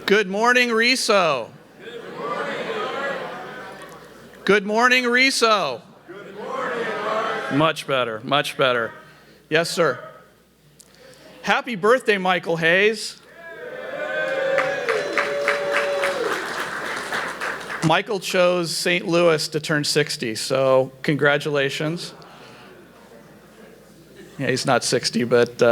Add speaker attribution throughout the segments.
Speaker 1: Good morning, RESO.
Speaker 2: Good morning, Lord.
Speaker 1: Good morning, RESO.
Speaker 2: Good morning, Lord.
Speaker 1: Much better, much better. Yes, sir. Happy birthday, Michael Hayes. Michael chose St. Louis to turn 60, so congratulations. Yeah, he's not 60, but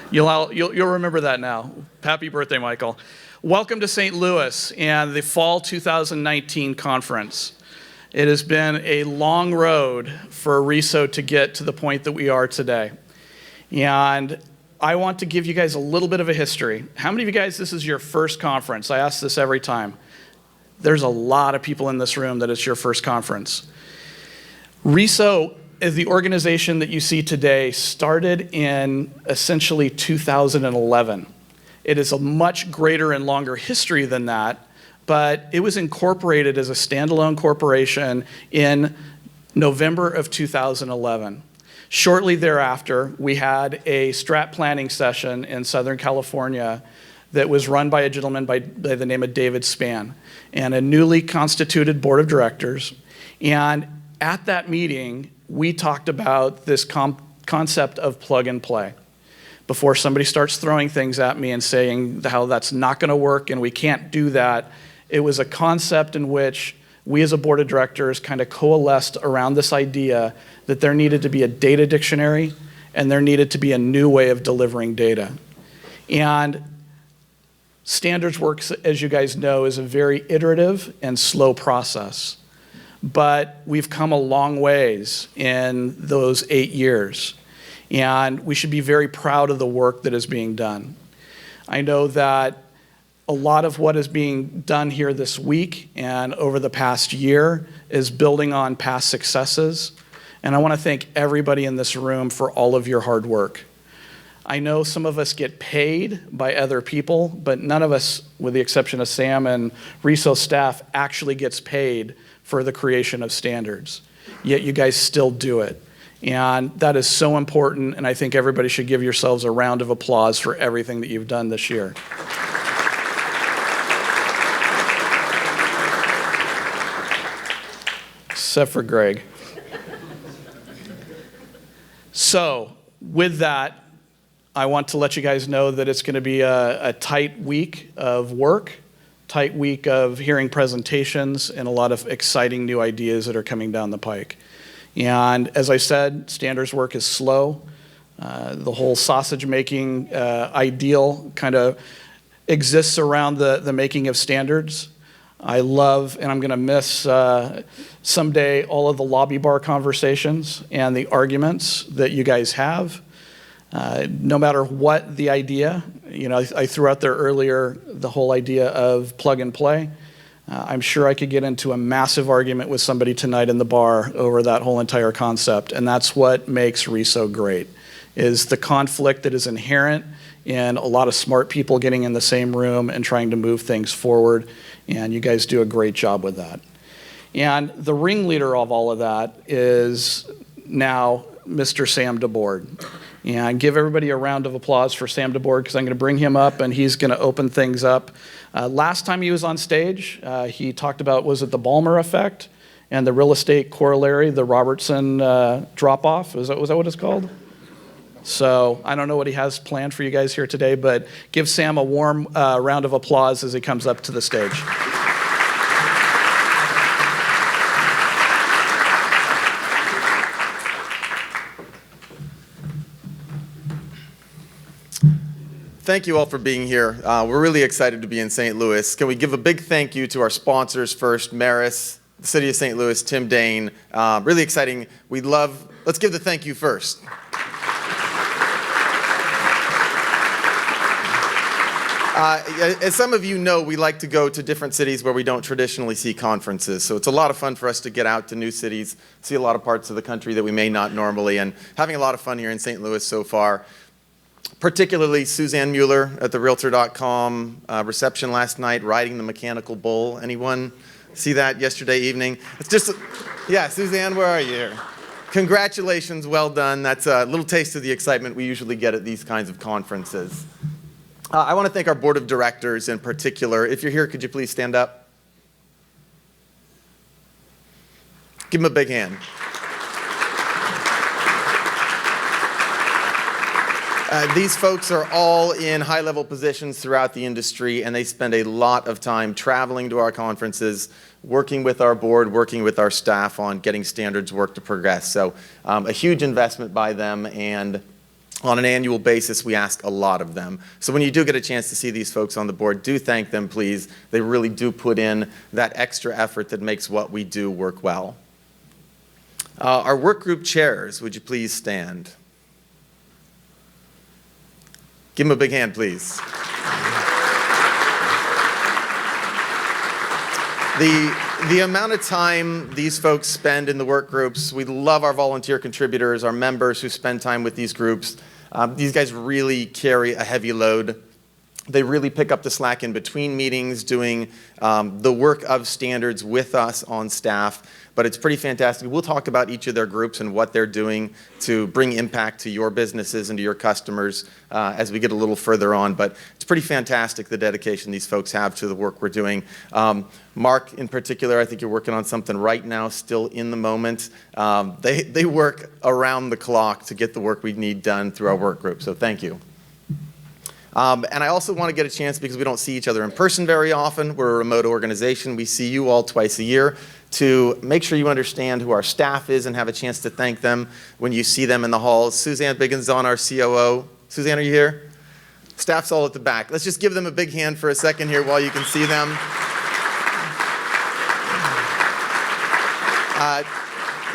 Speaker 1: you'll remember that now. Happy birthday, Michael. Welcome to St. Louis and the Fall 2019 conference. It has been a long road for RESO to get to the point that we are today. And I want to give you guys a little bit of a history. How many of you guys, this is your first conference? I ask this every time. There's a lot of people in this room that it's your first conference. RESO, as the organization that you see today, started in essentially 2011. It is a much greater and longer history than that, but it was incorporated as a standalone corporation in November of 2011. Shortly thereafter, we had a strat planning session in Southern California that was run by a gentleman by the name of David Spann and a newly constituted board of directors. And at that meeting, we talked about this concept of plug and play. Before somebody starts throwing things at me and saying how that's not going to work and we can't do that, it was a concept in which we as a board of directors kind of coalesced around this idea that there needed to be a data dictionary and there needed to be a new way of delivering data. And standards work, as you guys know, is a very iterative and slow process. But we've come a long ways in those 8 years. And we should be very proud of the work that is being done. I know that a lot of what is being done here this week and over the past year is building on past successes. And I want to thank everybody in this room for all of your hard work. I know some of us get paid by other people, but none of us, with the exception of Sam and RESO staff, actually gets paid for the creation of standards. Yet you guys still do it. And that is so important, and I think everybody should give yourselves a round of applause for everything that you've done this year. Except for Greg. So, with that, I want to let you guys know that it's going to be a tight week of work, tight week of hearing presentations, and a lot of exciting new ideas that are coming down the pike. And as I said, standards work is slow. The whole sausage making ideal kind of exists around the making of standards. I love, and I'm going to miss someday, all of the lobby bar conversations and the arguments that you guys have. No matter what the idea, I threw out there earlier the whole idea of plug and play. I'm sure I could get into a massive argument with somebody tonight in the bar over that whole entire concept, and that's what makes RESO great, is the conflict that is inherent in a lot of smart people getting in the same room and trying to move things forward, and you guys do a great job with that. And the ringleader of all of that is now Mr. Sam DeBord. And give everybody a round of applause for Sam DeBord, because I'm going to bring him up and he's going to open things up. Last time he was on stage, he talked about, was it the Ballmer effect and the real estate corollary, the Robertson drop-off? Was that what it's called? So I don't know what he has planned for you guys here today, but give Sam a warm round of applause as he comes up to the stage.
Speaker 3: Thank you all for being here. We're really excited to be in St. Louis. Can we give a big thank you to our sponsors first, Maris, the City of St. Louis, Tim Dane. Really exciting. Let's give the thank you first. As some of you know, we like to go to different cities where we don't traditionally see conferences. So it's a lot of fun for us to get out to new cities, see a lot of parts of the country that we may not normally, and having a lot of fun here in St. Louis so far. Particularly Suzanne Mueller at the Realtor.com reception last night, riding the mechanical bull. Anyone see that yesterday evening? It's just, yeah, Suzanne, where are you here? Congratulations, well done. That's a little taste of the excitement we usually get at these kinds of conferences. I want to thank our board of directors in particular. If you're here, could you please stand up? Give them a big hand. These folks are all in high-level positions throughout the industry, and they spend a lot of time traveling to our conferences, working with our board, working with our staff on getting standards work to progress. So a huge investment by them, and on an annual basis, we ask a lot of them. So when you do get a chance to see these folks on the board, do thank them, please. They really do put in that extra effort that makes what we do work well. Our work group chairs, would you please stand? Give them a big hand, please. The amount of time these folks spend in the work groups, we love our volunteer contributors, our members who spend time with these groups. These guys really carry a heavy load. They really pick up the slack in between meetings, doing the work of standards with us on staff. But it's pretty fantastic. We'll talk about each of their groups and what they're doing to bring impact to your businesses and to your customers as we get a little further on. But it's pretty fantastic, the dedication these folks have to the work we're doing. Mark, in particular, I think you're working on something right now, still in the moment. They work around the clock to get the work we need done through our work group, so thank you. And I also want to get a chance, because we don't see each other in person very often. We're a remote organization. We see you all twice a year, to make sure you understand who our staff is and have a chance to thank them when you see them in the halls. Suzanne Biggins-on, our COO. Suzanne, are you here? Staff's all at the back. Let's just give them a big hand for a second here while you can see them.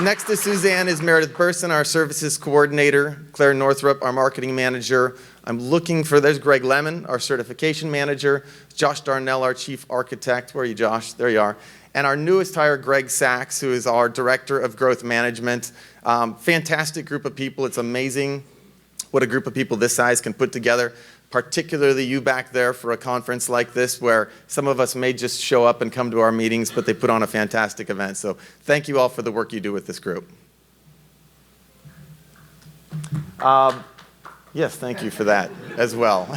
Speaker 3: Next to Suzanne is Meredith Burson, our services coordinator. Claire Northrup, our marketing manager. I'm looking for, there's Greg Lemon, our certification manager. Josh Darnell, our chief architect. Where are you, Josh? There you are. And our newest hire, Greg Sachs, who is our director of growth management. Fantastic group of people. It's amazing what a group of people this size can put together, particularly you back there for a conference like this, where some of us may just show up and come to our meetings, but they put on a fantastic event. So thank you all for the work you do with this group. Yes, thank you for that as well.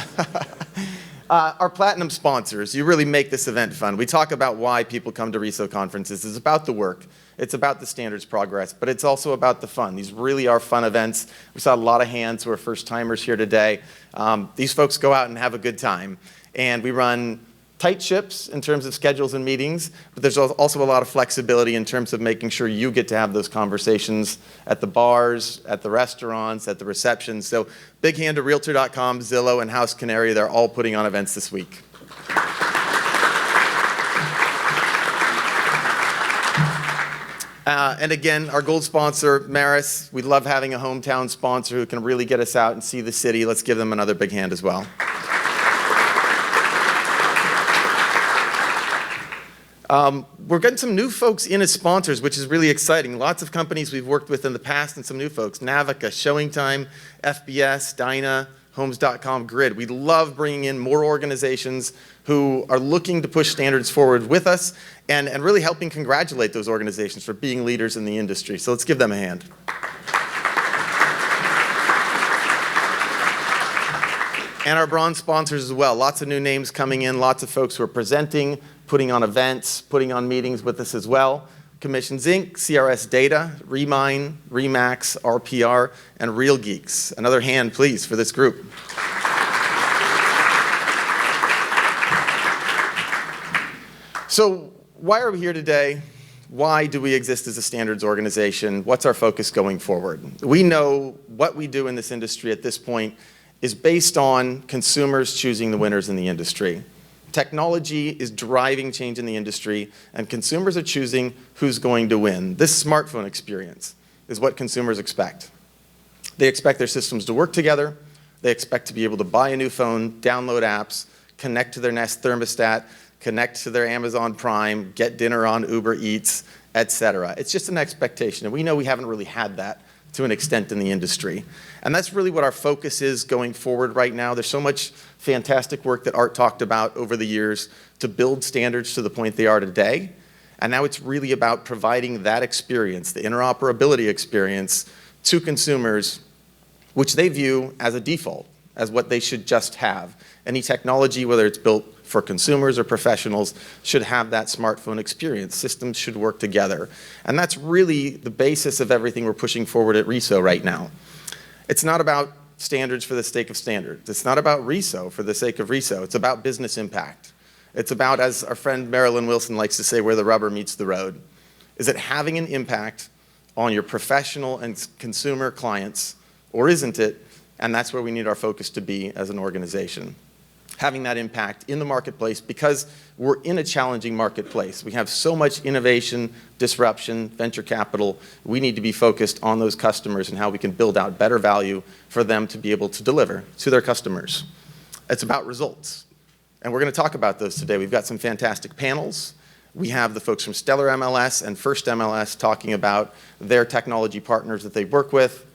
Speaker 3: Our platinum sponsors, you really make this event fun. We talk about why people come to RESO conferences. It's about the work. It's about the standards progress, but it's also about the fun. These really are fun events. We saw a lot of hands who are first-timers here today. These folks go out and have a good time. And we run tight ships in terms of schedules and meetings, but there's also a lot of flexibility in terms of making sure you get to have those conversations at the bars, at the restaurants, at the receptions. So big hand to Realtor.com, Zillow, and House Canary. They're all putting on events this week. And again, our gold sponsor, Maris. We love having a hometown sponsor who can really get us out and see the city. Let's give them another big hand as well. We're getting some new folks in as sponsors, which is really exciting. Lots of companies we've worked with in the past and some new folks. Navica, ShowingTime, FBS, Dyna, Homes.com, Grid. We love bringing in more organizations who are looking to push standards forward with us and really helping congratulate those organizations for being leaders in the industry. So let's give them a hand. And our bronze sponsors as well. Lots of new names coming in, lots of folks who are presenting, putting on events, putting on meetings with us as well. Commissions Inc., CRS Data, Remine, Remax, RPR, and Real Geeks. Another hand, please, for this group. So why are we here today? Why do we exist as a standards organization? What's our focus going forward? We know what we do in this industry at this point is based on consumers choosing the winners in the industry. Technology is driving change in the industry, and consumers are choosing who's going to win. This smartphone experience is what consumers expect. They expect their systems to work together. They expect to be able to buy a new phone, download apps, connect to their Nest thermostat, connect to their Amazon Prime, get dinner on Uber Eats, etc. It's just an expectation, and we know we haven't really had that to an extent in the industry. And that's really what our focus is going forward right now. There's so much fantastic work that Art talked about over the years to build standards to the point they are today. And now it's really about providing that experience, the interoperability experience, to consumers, which they view as a default, as what they should just have. Any technology, whether it's built for consumers or professionals, should have that smartphone experience. Systems should work together. And that's really the basis of everything we're pushing forward at RESO right now. It's not about standards for the sake of standards. It's not about RESO for the sake of RESO. It's about business impact. It's about, as our friend Marilyn Wilson likes to say, where the rubber meets the road. Is it having an impact on your professional and consumer clients, or isn't it? And that's where we need our focus to be as an organization. Having that impact in the marketplace, because we're in a challenging marketplace. We have so much innovation, disruption, venture capital. We need to be focused on those customers and how we can build out better value for them to be able to deliver to their customers. It's about results. And we're going to talk about those today. We've got some fantastic panels. We have the folks from Stellar MLS and First MLS talking about their technology partners that they work with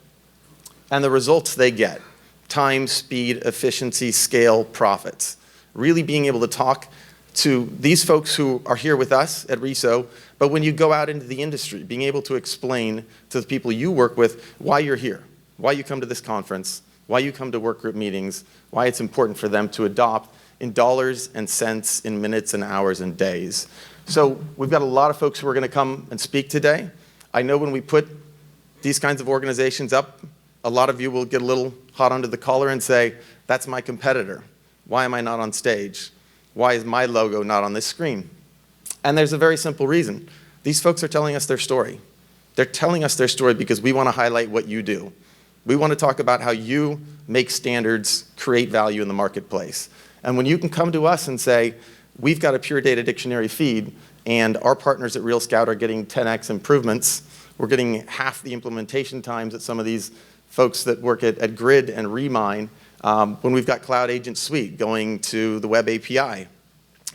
Speaker 3: and the results they get. Time, speed, efficiency, scale, profits. Really being able to talk to these folks who are here with us at RESO, but when you go out into the industry, being able to explain to the people you work with why you're here, why you come to this conference, why you come to work group meetings, why it's important for them to adopt in dollars and cents, in minutes and hours and days. So we've got a lot of folks who are going to come and speak today. I know when we put these kinds of organizations up, a lot of you will get a little hot under the collar and say, that's my competitor. Why am I not on stage? Why is my logo not on this screen? And there's a very simple reason. These folks are telling us their story. They're telling us their story because we want to highlight what you do. We want to talk about how you make standards, create value in the marketplace. And when you can come to us and say, we've got a pure data dictionary feed, and our partners at Real Scout are getting 10x improvements, we're getting half the implementation times that some of these folks that work at Grid and Remine, when we've got Cloud Agent Suite going to the Web API,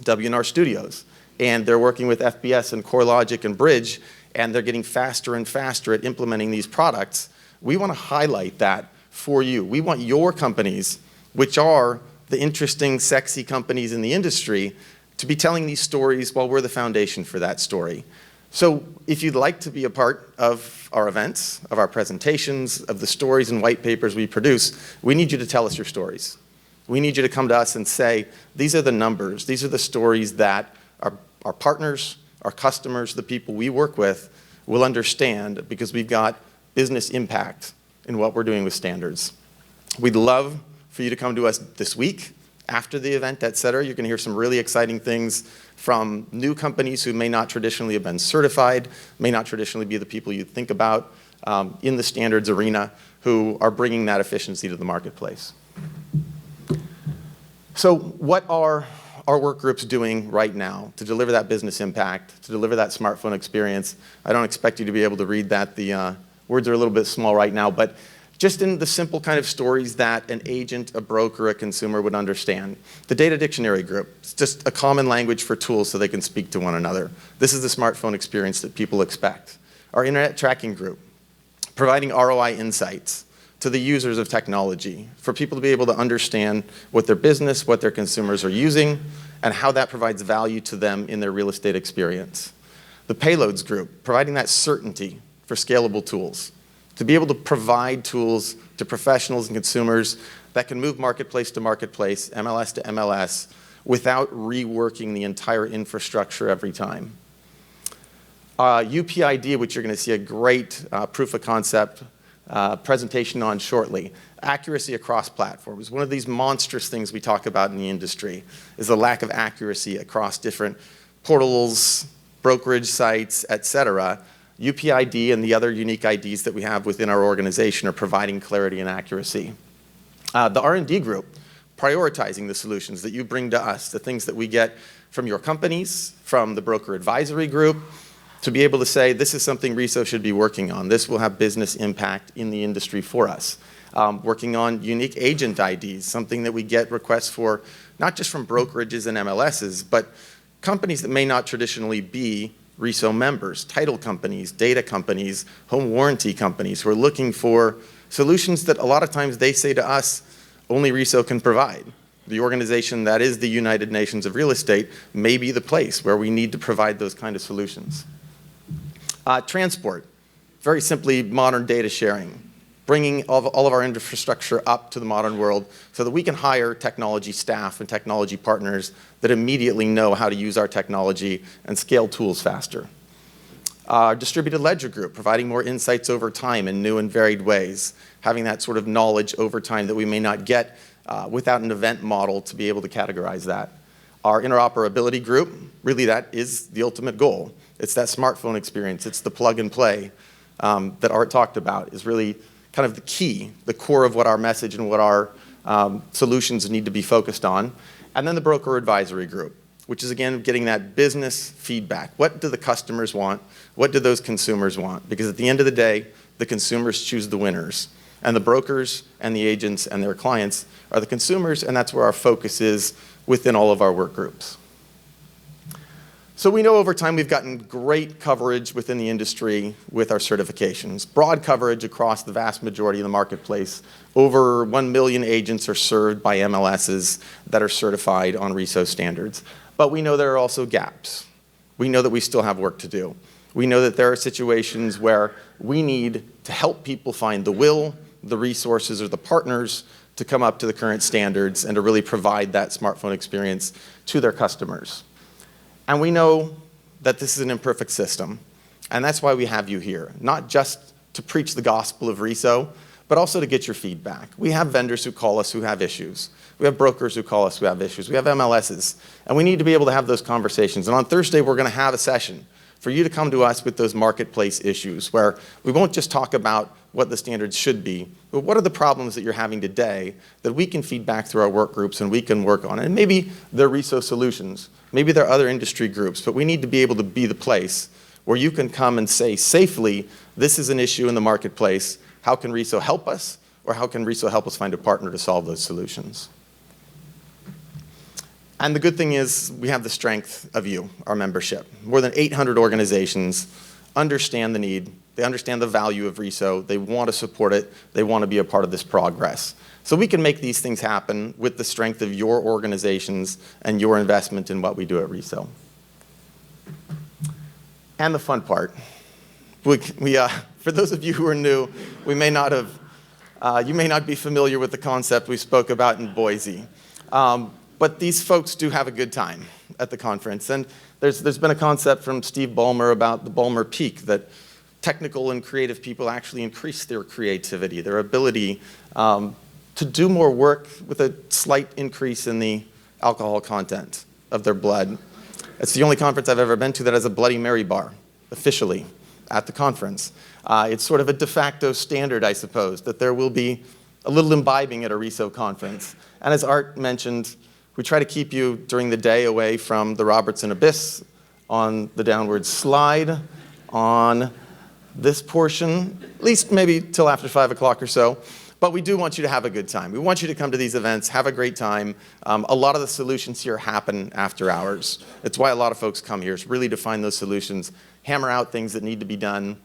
Speaker 3: W&R Studios, and they're working with FBS and CoreLogic and Bridge, and they're getting faster and faster at implementing these products. We want to highlight that for you. We want your companies, which are the interesting, sexy companies in the industry, to be telling these stories while we're the foundation for that story. So if you'd like to be a part of our events, of our presentations, of the stories and white papers we produce, we need you to tell us your stories. We need you to come to us and say, these are the numbers, these are the stories that our partners, our customers, the people we work with will understand because we've got business impact in what we're doing with standards. We'd love for you to come to us this week after the event, et cetera. You're going to hear some really exciting things from new companies who may not traditionally have been certified, may not traditionally be the people you think about in the standards arena, who are bringing that efficiency to the marketplace. So what are our work groups doing right now to deliver that business impact, to deliver that smartphone experience? I don't expect you to be able to read that. The words are a little bit small right now, but just in the simple kind of stories that an agent, a broker, a consumer would understand. The data dictionary group, it's just a common language for tools so they can speak to one another. This is the smartphone experience that people expect. Our internet tracking group, providing ROI insights to the users of technology for people to be able to understand what their business, what their consumers are using, and how that provides value to them in their real estate experience. The payloads group, providing that certainty for scalable tools, to be able to provide tools to professionals and consumers that can move marketplace to marketplace, MLS to MLS, without reworking the entire infrastructure every time. UPID, which you're going to see a great proof of concept presentation on shortly. Accuracy across platforms. One of these monstrous things we talk about in the industry is the lack of accuracy across different portals, brokerage sites, et cetera. UPID and the other unique IDs that we have within our organization are providing clarity and accuracy. The R&D group, prioritizing the solutions that you bring to us, the things that we get from your companies, from the broker advisory group, to be able to say, this is something RESO should be working on. This will have business impact in the industry for us. Working on unique agent IDs, something that we get requests for, not just from brokerages and MLSs, but companies that may not traditionally be RESO members, title companies, data companies, home warranty companies who are looking for solutions that a lot of times they say to us, only RESO can provide. The organization that is the United Nations of Real Estate may be the place where we need to provide those kind of solutions. Transport, very simply modern data sharing. bringing all of our infrastructure up to the modern world so that we can hire technology staff and technology partners that immediately know how to use our technology and scale tools faster. Our distributed ledger group, providing more insights over time in new and varied ways, having that sort of knowledge over time that we may not get without an event model to be able to categorize that. Our interoperability group, really that is the ultimate goal. It's that smartphone experience. It's the plug and play that Art talked about is really kind of the key, the core of what our message and what our solutions need to be focused on. And then the broker advisory group, which is again getting that business feedback. What do the customers want? What do those consumers want? Because at the end of the day, the consumers choose the winners. And the brokers and the agents and their clients are the consumers, and that's where our focus is within all of our work groups. So we know over time we've gotten great coverage within the industry with our certifications. Broad coverage across the vast majority of the marketplace. Over 1 million agents are served by MLSs that are certified on RESO standards. But we know there are also gaps. We know that we still have work to do. We know that there are situations where we need to help people find the will, the resources, or the partners to come up to the current standards and to really provide that smartphone experience to their customers. And we know that this is an imperfect system, and that's why we have you here, not just to preach the gospel of RESO, but also to get your feedback. We have vendors who call us who have issues. We have brokers who call us who have issues. We have MLSs, and we need to be able to have those conversations. And on Thursday, we're going to have a session for you to come to us with those marketplace issues where we won't just talk about what the standards should be, but what are the problems that you're having today that we can feed back through our work groups and we can work on. And maybe they're RESO solutions, maybe they're other industry groups, but we need to be able to be the place where you can come and say safely, this is an issue in the marketplace, how can RESO help us, or how can RESO help us find a partner to solve those solutions? And the good thing is we have the strength of you, our membership. More than 800 organizations understand the need. They understand the value of RESO. They want to support it. They want to be a part of this progress. So we can make these things happen with the strength of your organizations and your investment in what we do at RESO. And the fun part. For those of you who are new, you may not be familiar with the concept we spoke about in Boise. But these folks do have a good time at the conference. And there's been a concept from Steve Ballmer about the Ballmer peak, that technical and creative people actually increase their creativity, their ability to do more work with a slight increase in the alcohol content of their blood. It's the only conference I've ever been to that has a Bloody Mary bar, officially, at the conference. It's sort of a de facto standard, I suppose, that there will be a little imbibing at a RESO conference. And as Art mentioned, we try to keep you during the day away from the Robertson Abyss on the downward slide on this portion, at least maybe till after 5 o'clock or so. But we do want you to have a good time. We want you to come to these events, have a great time. A lot of the solutions here happen after hours. It's why a lot of folks come here, is really to find those solutions, hammer out things that need to be done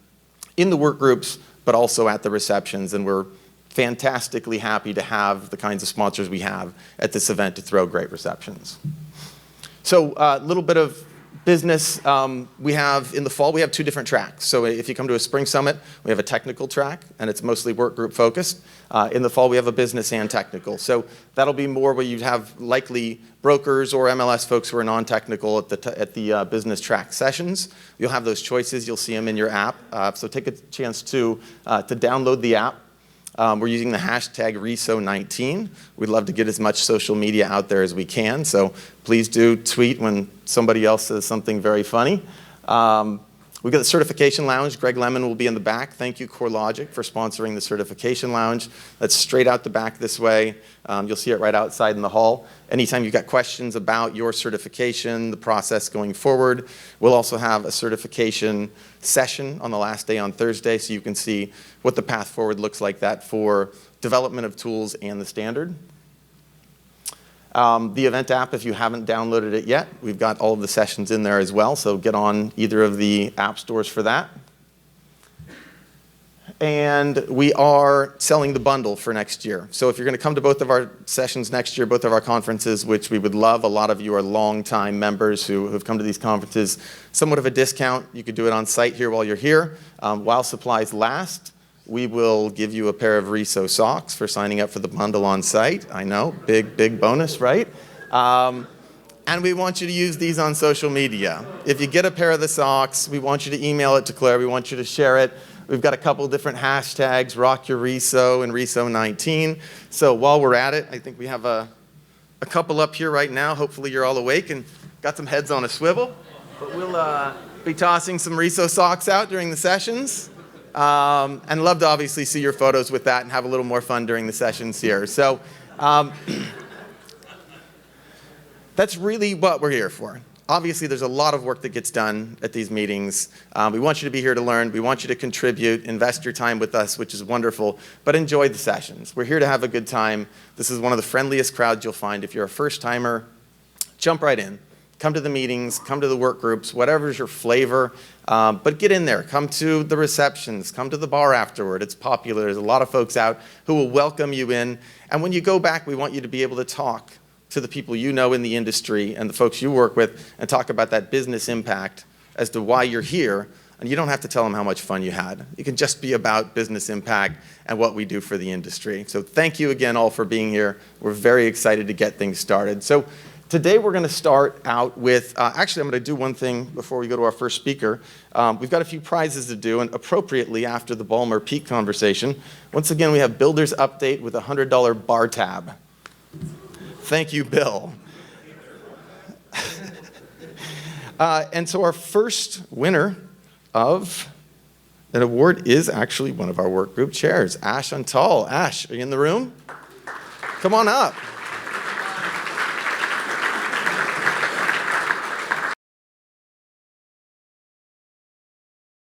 Speaker 3: in the work groups, but also at the receptions. And we're fantastically happy to have the kinds of sponsors we have at this event to throw great receptions. So a little bit of business. We have, in the fall, we have 2 different tracks. So if you come to a spring summit, we have a technical track, and it's mostly work group focused. In the fall, we have a business and technical. So that'll be more where you'd have likely brokers or MLS folks who are non-technical at the business track sessions. You'll have those choices. You'll see them in your app. So take a chance to download the app. We're using the hashtag RESO19. We'd love to get as much social media out there as we can, so please do tweet when somebody else says something very funny. We've got the certification lounge. Greg Lemon will be in the back. Thank you, CoreLogic, for sponsoring the certification lounge. That's straight out the back this way. You'll see it right outside in the hall. Anytime you've got questions about your certification, the process going forward, we'll also have a certification session on the last day on Thursday, so you can see what the path forward looks like that for development of tools and the standard. The event app, if you haven't downloaded it yet, we've got all of the sessions in there as well, so get on either of the app stores for that. And we are selling the bundle for next year. So if you're going to come to both of our sessions next year, both of our conferences, which we would love, a lot of you are longtime members who have come to these conferences, somewhat of a discount. You could do it on site here while you're here. While supplies last, we will give you a pair of RESO socks for signing up for the bundle on site. I know, big bonus, right? And we want you to use these on social media. If you get a pair of the socks, we want you to email it to Claire. We want you to share it. We've got a couple different hashtags, Rock Your RESO and RESO19. So while we're at it, I think we have a couple up here right now. Hopefully you're all awake and got some heads on a swivel. But we'll be tossing some RESO socks out during the sessions. And love to obviously see your photos with that and have a little more fun during the sessions here. So that's really what we're here for. Obviously, there's a lot of work that gets done at these meetings. We want you to be here to learn. We want you to contribute, invest your time with us, which is wonderful, but enjoy the sessions. We're here to have a good time. This is one of the friendliest crowds you'll find. If you're a first-timer, jump right in. Come to the meetings, come to the work groups, whatever's your flavor, but get in there. Come to the receptions, come to the bar afterward. It's popular. There's a lot of folks out who will welcome you in. And when you go back, we want you to be able to talk to the people you know in the industry and the folks you work with and talk about that business impact as to why you're here. And you don't have to tell them how much fun you had. It can just be about business impact and what we do for the industry. So thank you again all for being here. We're very excited to get things started. So today we're going to start out with, actually I'm going to do one thing before we go to our first speaker. We've got a few prizes to do, and appropriately after the Ballmer Peak conversation, once again we have Builder's Update with a $100 bar tab. Thank you, Bill. And so our first winner of an award is actually one of our work group chairs, Ash Untitled. Ash, are you in the room? Come on up.